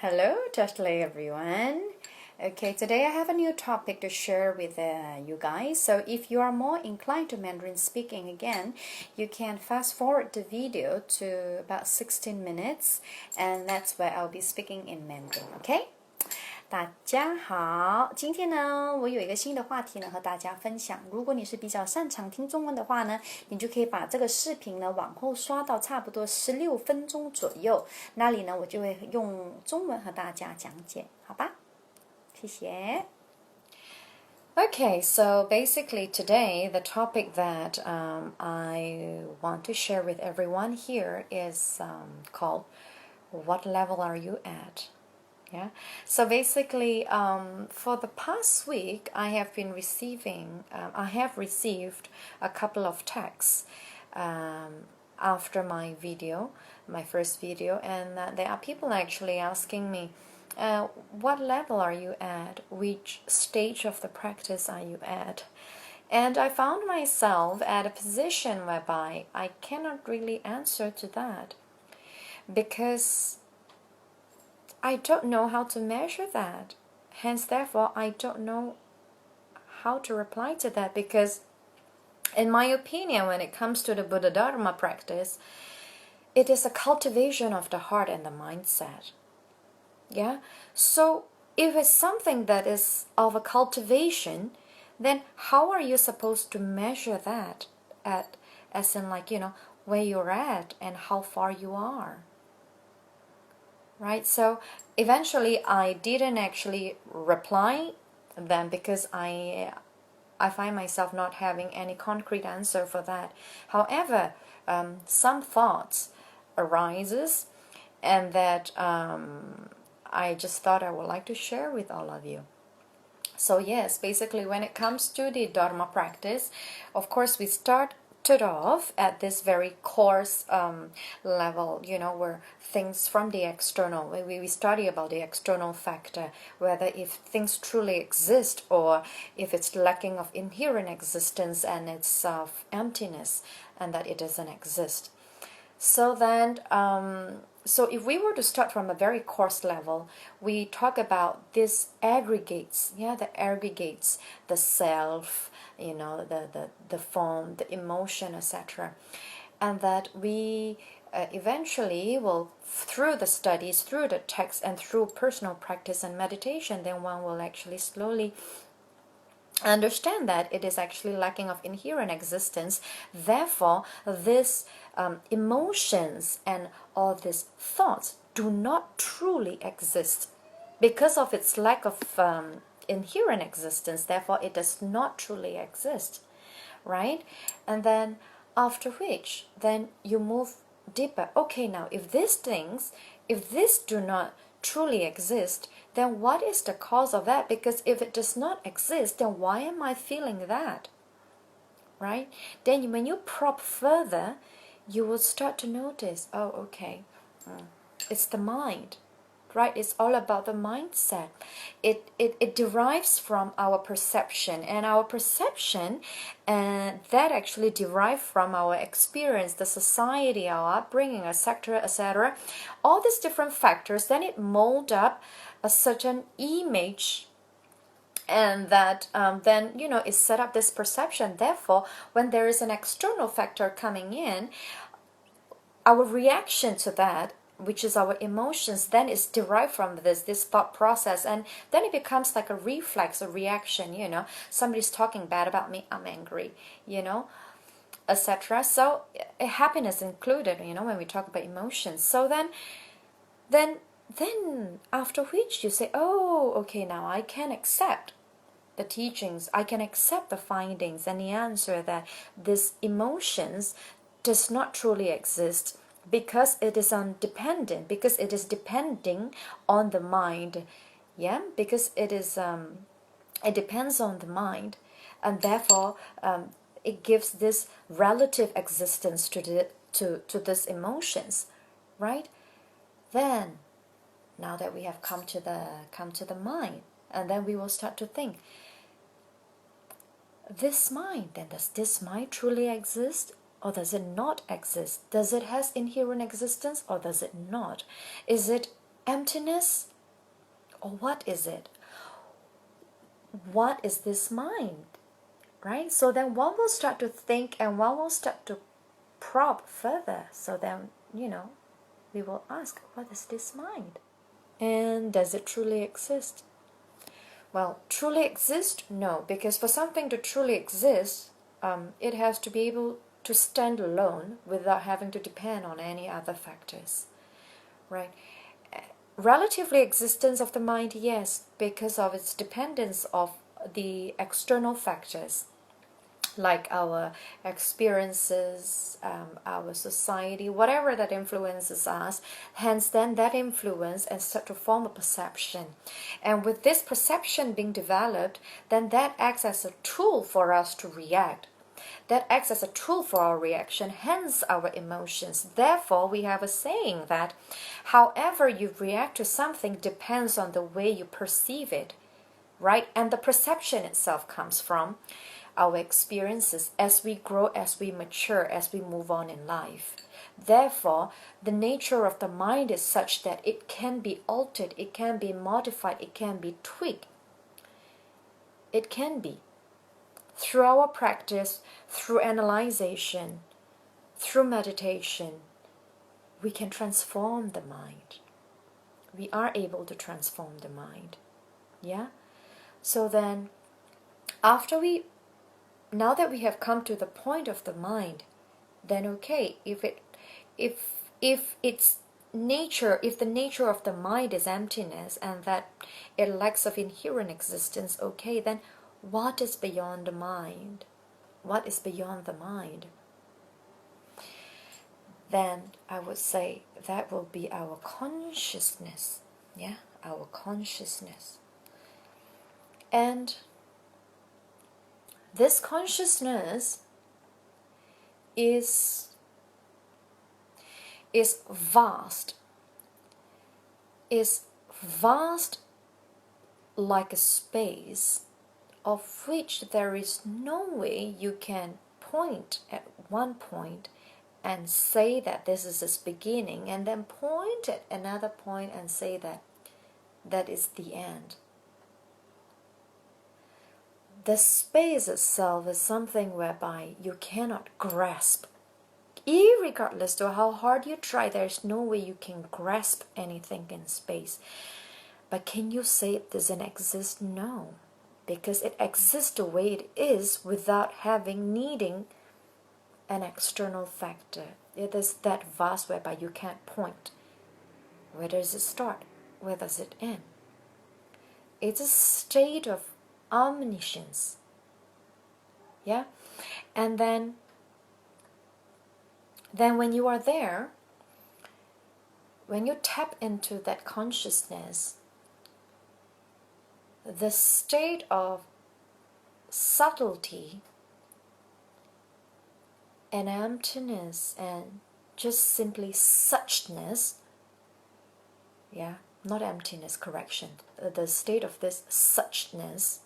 Hello, Tesla everyone. Okay, today I have a new topic to share with you guys. So if you are more inclined to Mandarin speaking again, you can fast forward the video to about 16 minutes, and that's where I'll be speaking in Mandarin, okay? 大家好，今天呢，我有一个新的话题呢和大家分享。如果你是比较擅长听中文的话呢，你就可以把这个视频呢往后刷到差不多16分钟左右，那里呢我就会用中文和大家讲解，好吧？谢谢。Okay, so basically today the topic that I want to share with everyone here is called "What level are you at?" Yeah, so basically for the past week I have received a couple of texts after my first video, and there are people actually asking me, what level are you at, which stage of the practice are you at? And I found myself at a position whereby I cannot really answer to that, because I don't know how to measure that. Hence, therefore, I don't know how to reply to that, because in my opinion, when it comes to the Buddha Dharma practice, it is a cultivation of the heart and the mindset. Yeah? So, if it's something that is of a cultivation, then how are you supposed to measure that as in, like, where you're at and how far you are? Right, so eventually I didn't actually reply them because I find myself not having any concrete answer for that. However, some thoughts arises, and that I just thought I would like to share with all of you. So yes, basically when it comes to the Dharma practice, of course we started off at this very coarse level, where things from the external, we study about the external factor, whether if things truly exist or if it's lacking of inherent existence and it's of emptiness and that it doesn't exist. So then, so if we were to start from a very coarse level, we talk about these aggregates, the self, the form, the emotion, etc. And that we eventually will, through the studies, through the text, and through personal practice and meditation, then one will actually slowly understand that it is actually lacking of inherent existence. Therefore, these emotions and all these thoughts do not truly exist because of its lack of inherent existence. Therefore, it does not truly exist, right? And then after which, then you move deeper. Okay, now if these do not truly exist, then what is the cause of that? Because if it does not exist, then why am I feeling that? Right? Then when you probe further, you will start to notice, oh, okay, it's the mind. Right? It's all about the mindset. It derives from our perception, and our perception that actually derive from our experience, the society, our upbringing, etc. All these different factors, then it mold up a certain image, and that then it set up this perception. Therefore, when there is an external factor coming in, our reaction to that, which is our emotions, then is derived from this thought process, and then it becomes like a reflex, a reaction. Somebody's talking bad about me, I'm angry, etc. So happiness included, when we talk about emotions. So then after which you say, oh, okay, now I can accept the teachings, I can accept the findings and the answer that these emotions does not truly exist, because it is independent, because it is depending on the mind, because it is it depends on the mind, and therefore it gives this relative existence to these emotions, right? Then, now that we have come to the mind, and then we will start to think, this mind, then does this mind truly exist? Or does it not exist? Does it has inherent existence or does it not? Is it Emptiness? Or what is it? What is this mind? Right? So then one will start to think and one will start to probe further. So then, we will ask, what is this mind? And does it truly exist? Well, truly exist? No, because for something to truly exist, it has to be able to stand alone without having to depend on any other factors, right? Relatively existence of the mind, yes, because of its dependence of the external factors, like our experiences, our society, whatever that influences us. Hence, then that influence and start to form a perception. And with this perception being developed, then that acts as a tool for us to react. That acts as a tool for our reaction, hence our emotions. Therefore, we have a saying that however you react to something depends on the way you perceive it, right? And the perception itself comes from our experiences as we grow, as we mature, as we move on in life. Therefore, the nature of the mind is such that it can be altered, it can be modified, it can be tweaked. It can be. Through our practice, through analyzation, through meditation, we can transform the mind. We are able to transform the mind. Yeah? So then, now that we have come to the point of the mind, then okay, if the nature of the mind is emptiness and that it lacks of inherent existence, okay, then what is beyond the mind? What is beyond the mind? Then I would say that will be our consciousness. Yeah, our consciousness. And this consciousness is vast. Is vast like a space of which there is no way you can point at one point and say that this is its beginning, and then point at another point and say that that is the end. The space itself is something whereby you cannot grasp. Irregardless to how hard you try, there's no way you can grasp anything in space. But can you say it doesn't exist? No. Because it exists the way it is without needing an external factor. It is that vast whereby you can't point. Where does it start? Where does it end? It's a state of omniscience. Yeah? And then when you are there, when you tap into that consciousness, the state of subtlety and emptiness and just simply suchness, yeah, not emptiness, correction, the state of this suchness,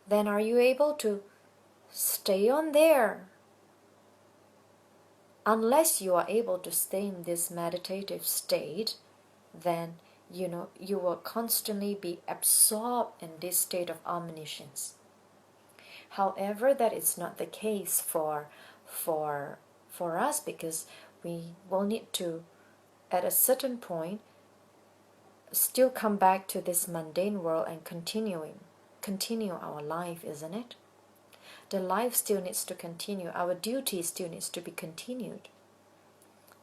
then are you able to stay on there? Unless you are able to stay in this meditative state, then you will constantly be absorbed in this state of omniscience. However, that is not the case for us, because we will need to, at a certain point, still come back to this mundane world and continue our life, isn't it? The life still needs to continue. Our duty still needs to be continued.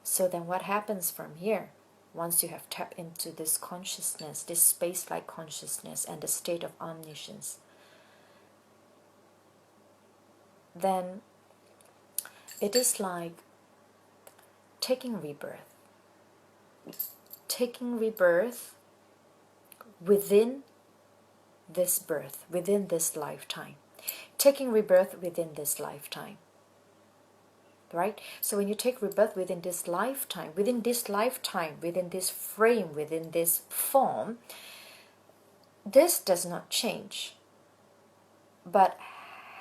So then what happens from here? Once you have tapped into this consciousness, this space-like consciousness and the state of omniscience, then it is like taking rebirth. Taking rebirth within this birth, within this lifetime. Taking rebirth within this lifetime. Right? So when you take rebirth within this lifetime, within this frame, within this form, this does not change. But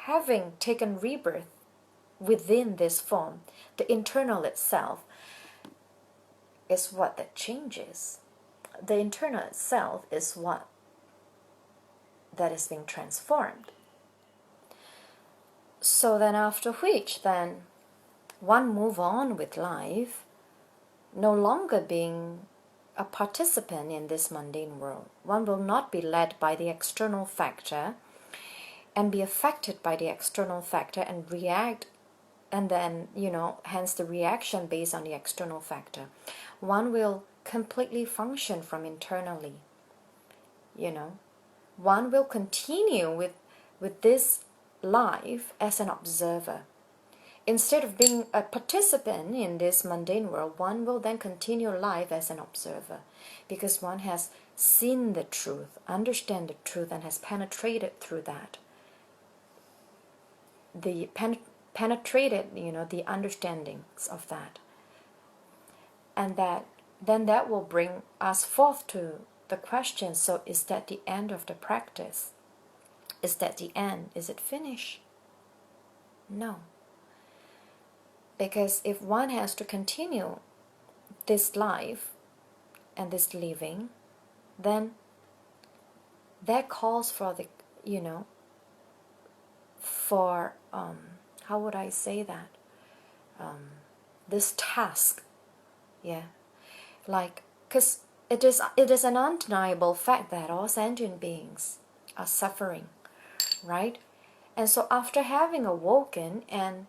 having taken rebirth within this form, the internal itself, is what that changes. The internal self is what that is being transformed. So then after which, then one move on with life, no longer being a participant in this mundane world. One will not be led by the external factor and be affected by the external factor and react, and then, hence the reaction based on the external factor. One will completely function from internally. One will continue with this life as an observer. Instead of being a participant in this mundane world, one will then continue life as an observer, because one has seen the truth, understand the truth, and has penetrated through that. Penetrated, the understandings of that. And that will bring us forth to the question, so is that the end of the practice? Is that the end? Is it finished? No. Because if one has to continue this life and this living, then that calls for the, for, how would I say that? This task, because it is an undeniable fact that all sentient beings are suffering, right? And so after having awoken and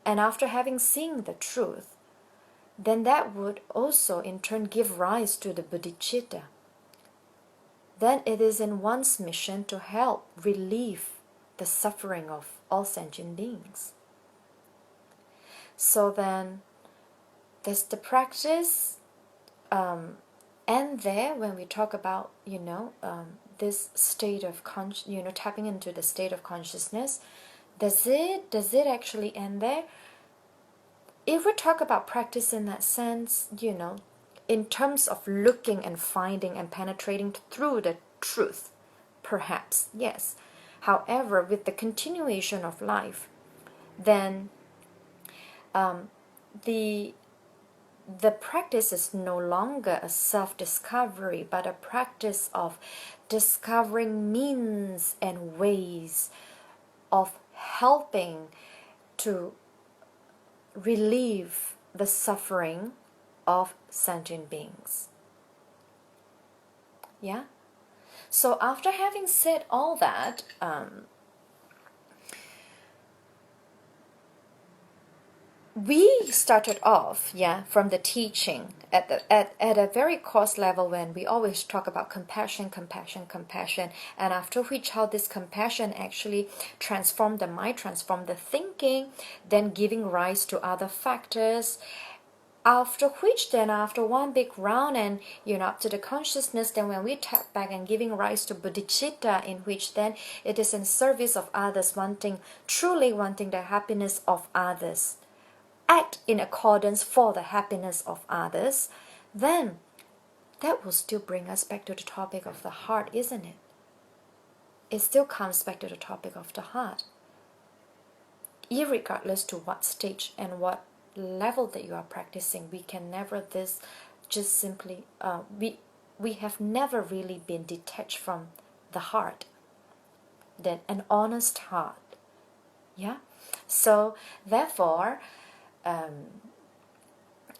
after having seen the truth, then that would also in turn give rise to the bodhicitta. Then it is in one's mission to help relieve the suffering of all sentient beings. So then, does the practice end there when we talk about, this state of tapping into the state of consciousness? Does it actually end there? If we talk about practice in that sense, in terms of looking and finding and penetrating through the truth, perhaps, yes. However, with the continuation of life, then the practice is no longer a self-discovery, but a practice of discovering means and ways of helping to relieve the suffering of sentient beings. Yeah? So after having said all that, we started off, from the teaching at a very coarse level, when we always talk about compassion, and after which how this compassion actually transformed the mind, transformed the thinking, then giving rise to other factors. After which, then after one big round and up to the consciousness, then when we tap back and giving rise to bodhicitta, in which then it is in service of others, truly wanting the happiness of others, act in accordance for the happiness of others, then that will still bring us back to the topic of the heart, isn't it? It still comes back to the topic of the heart. Irregardless to what stage and what level that you are practicing, we can never just simply, we have never really been detached from the heart, then an honest heart. So therefore,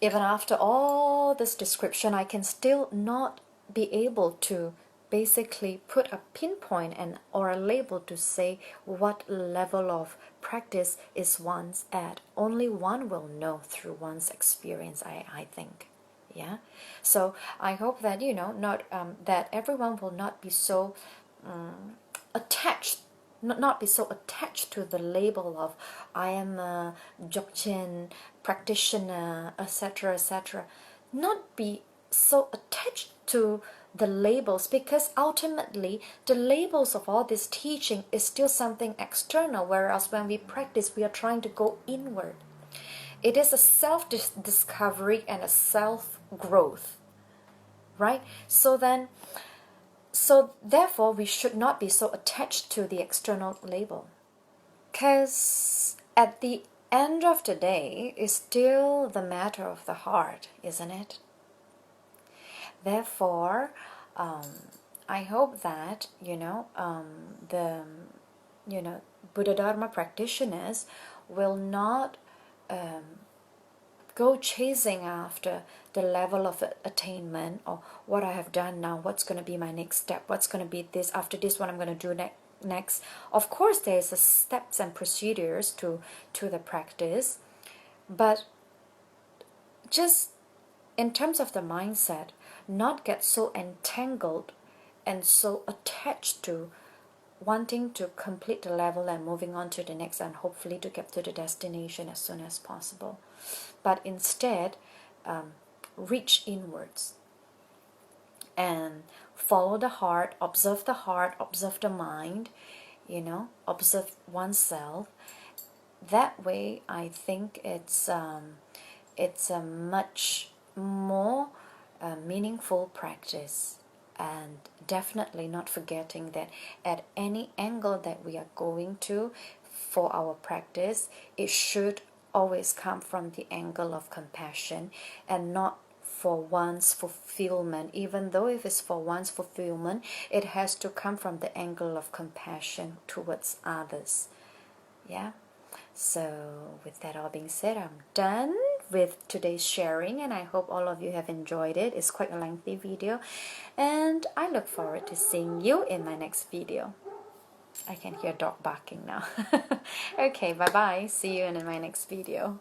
even after all this description, I can still not be able to basically put a pinpoint or a label to say what level of practice is one's at. Only one will know through one's experience, I think. So I hope that that everyone will not be so attached. Not be so attached to the label of I am a Dzogchen practitioner, etc., etc. Not be so attached to the labels, because ultimately the labels of all this teaching is still something external, whereas when we practice, we are trying to go inward. It is a self-discovery and a self-growth, right? So therefore, we should not be so attached to the external label. Because at the end of the day is still the matter of the heart, isn't it? Therefore, I hope that, the, Buddha Dharma practitioners will not go chasing after the level of attainment, or what I have done now, what's going to be my next step, what's going to be this, after this, what I'm going to do next. Of course, there's the steps and procedures to the practice, but just in terms of the mindset, not get so entangled and so attached to wanting to complete the level and moving on to the next, and hopefully to get to the destination as soon as possible. But instead, reach inwards and follow the heart, observe the mind, observe oneself. That way, I think it's a much more meaningful practice. And definitely not forgetting that at any angle that we are going to for our practice, it should always come from the angle of compassion and not for one's fulfillment. Even though if it's for one's fulfillment, it has to come from the angle of compassion towards others. Yeah. So with that all being said, I'm done with today's sharing, and I hope all of you have enjoyed it. It's quite a lengthy video, and I look forward to seeing you in my next video. I can hear dog barking now. Okay, bye bye. See you in my next video.